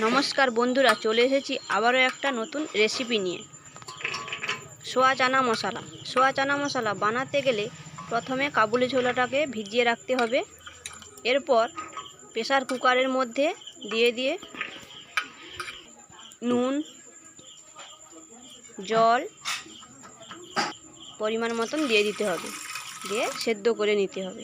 নমস্কার বন্ধুরা, চলে এসেছি আবারও একটা নতুন রেসিপি নিয়ে। সোয়া চানা মশলা বানাতে গেলে প্রথমে কাবুলি ছোলাটাকে ভিজিয়ে রাখতে হবে। এরপর প্রেসার কুকারের মধ্যে দিয়ে নুন, জল পরিমাণ মতন দিয়ে দিতে হবে, দিয়ে সেদ্ধ করে নিতে হবে।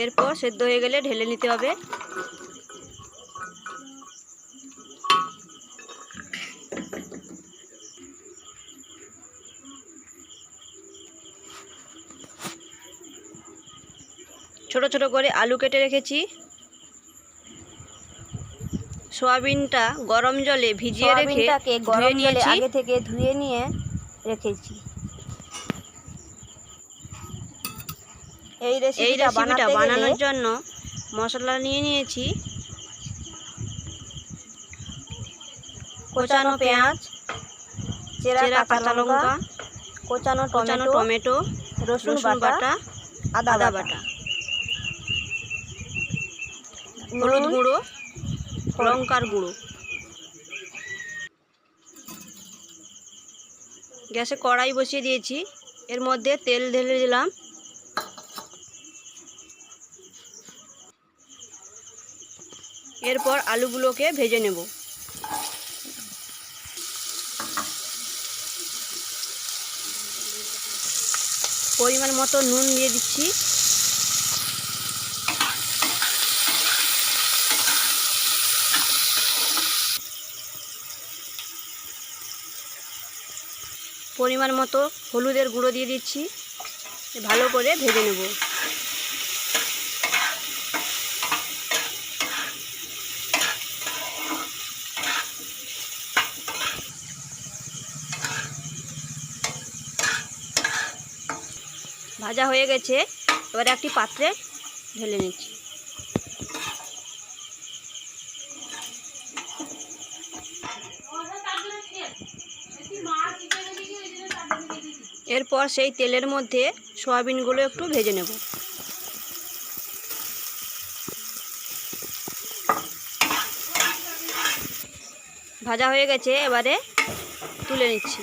এরপর সেদ্ধ হয়ে গেলে ঢেলে নিতে হবে। ছোট ছোট করে আলু কেটে রেখেছি। সয়াবিনটা গরম জলে ভিজিয়ে রেখে আগে থেকে ধুয়ে নিয়ে রেখেছি। এই রেসিপিটা বানানোর জন্য মশলা নিয়ে নিয়েছি। কোচানো পেঁয়াজ, চেরা কাঁচা লঙ্কা, কোচানো টমেটো, রসুন বাটা, আদা বাটা, হলুদ গুঁড়ো, লঙ্কার গুঁড়ো। গ্যাসে কড়াই বসিয়ে দিয়েছি, এর মধ্যে তেল ঢেলে দিলাম। এরপর আলুগুলোকে ভেজে নেব। পরিমাণ মতো নুন দিয়ে দিচ্ছি। পরিমাণ মতো হলুদের গুঁড়ো দিয়ে দিচ্ছি। ভালো করে ভেজে নেব। ভাজা হয়ে গেছে, এবারে একটি পাত্রে ঢেলে নিচ্ছি। এরপর সেই তেলের মধ্যে সয়াবিনগুলো একটু ভেজে নেব। ভাজা হয়ে গেছে, এবারে তুলে নিচ্ছি।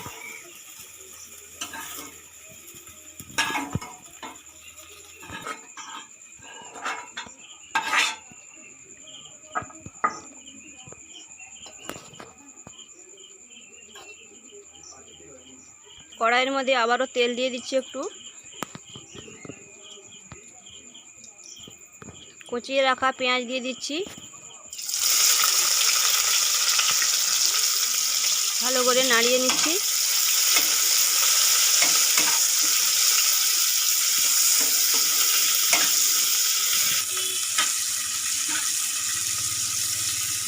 কড়াইয়ের মধ্যে আবারও তেল দিয়ে দিচ্ছি একটু। কুচিয়ে রাখা পেঁয়াজ দিয়ে দিচ্ছি। ভালো করে নাড়িয়ে নিচ্ছি।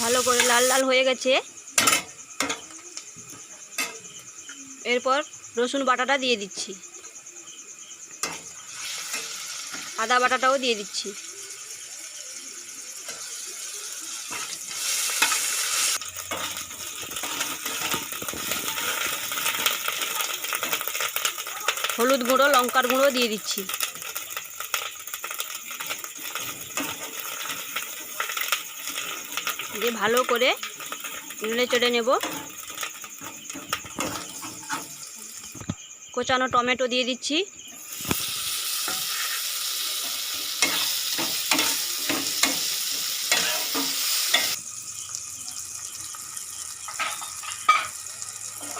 ভালো করে লাল লাল হয়ে গেছে। এরপর রসুন বাটাটা দিয়ে দিচ্ছি, আদা বাটাটাও দিয়ে দিচ্ছি। হলুদ গুঁড়ো, লঙ্কার গুঁড়ো দিয়ে দিচ্ছি। দিয়ে ভালো করে নেড়ে চেড়ে নেব। কোচানো টমেটো দিয়ে দিচ্ছি।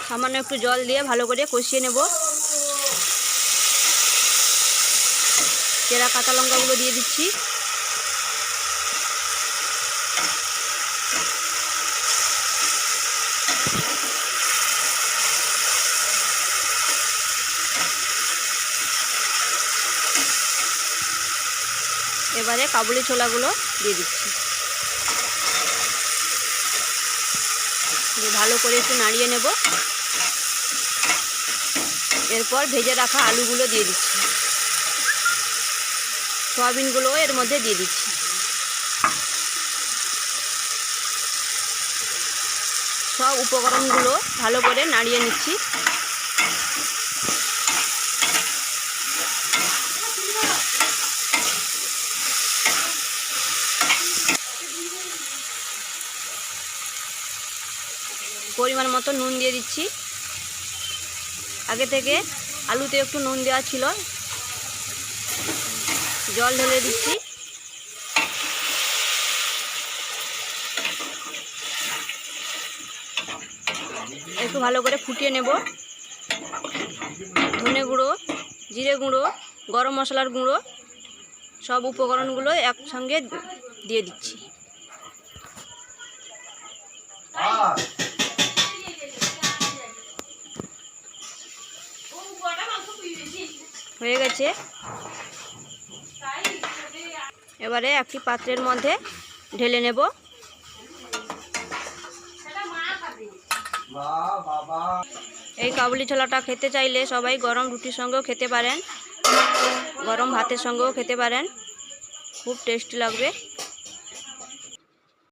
সামান্য একটু জল দিয়ে ভালো করে কষিয়ে নেব। চেরা কাঁচা লঙ্কাগুলো দিয়ে দিচ্ছি। এবারে কাবুলি ছোলাগুলো দিয়ে দিচ্ছি। ভালো করে একটু নাড়িয়ে নেব। এরপর ভেজে রাখা আলুগুলো দিয়ে দিচ্ছি। সয়াবিনগুলো এর মধ্যে দিয়ে দিচ্ছি। সব উপকরণগুলো ভালো করে নাড়িয়ে নিচ্ছি। পরিমাণ মতো নুন দিয়ে দিচ্ছি। আগে থেকে আলুতে একটু নুন দেওয়া ছিল। জল ঢেলে দিচ্ছি। একটু ভালো করে ফুটিয়ে নেব। ধনে গুঁড়ো, জিরে গুঁড়ো, গরম মশলার গুঁড়ো সব উপকরণগুলো একসঙ্গে দিয়ে দিচ্ছি। হয়ে গেছে। এবারে একটি পাত্রের মধ্যে ঢেলে নেব। এই কাবুলি ছোলাটা খেতে চাইলে সবাই গরম রুটির সঙ্গেও খেতে পারেন, গরম ভাতের সঙ্গেও খেতে পারেন, খুব টেস্টি লাগবে।